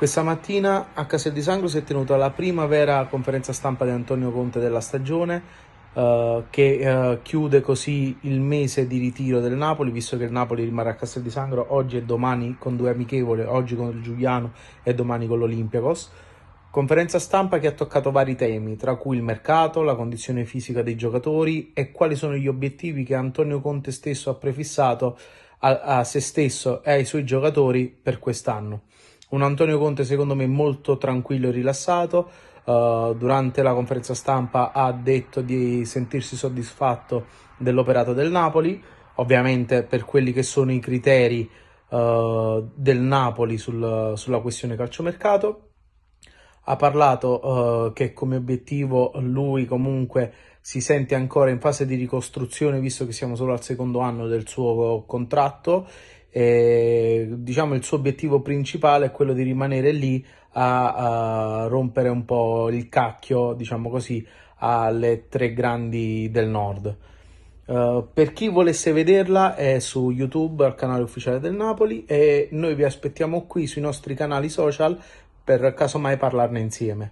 Questa mattina a Castel di Sangro si è tenuta la prima vera conferenza stampa di Antonio Conte della stagione, che chiude così il mese di ritiro del Napoli, visto che il Napoli rimarrà a Castel di Sangro oggi e domani con due amichevole, oggi con il Giuliano e domani con l'Olympiakos. Conferenza stampa che ha toccato vari temi, tra cui il mercato, la condizione fisica dei giocatori e quali sono gli obiettivi che Antonio Conte stesso ha prefissato a se stesso e ai suoi giocatori per quest'anno. Un Antonio Conte secondo me molto tranquillo e rilassato. Durante la conferenza stampa ha detto di sentirsi soddisfatto dell'operato del Napoli, ovviamente per quelli che sono i criteri del Napoli sulla questione calciomercato. Ha parlato che come obiettivo lui comunque si sente ancora in fase di ricostruzione, visto che siamo solo al secondo anno del suo contratto. E, diciamo, il suo obiettivo principale è quello di rimanere lì a rompere un po' il cacchio, diciamo così, alle tre grandi del nord. Per chi volesse vederla è su YouTube al canale ufficiale del Napoli e noi vi aspettiamo qui sui nostri canali social per casomai parlarne insieme.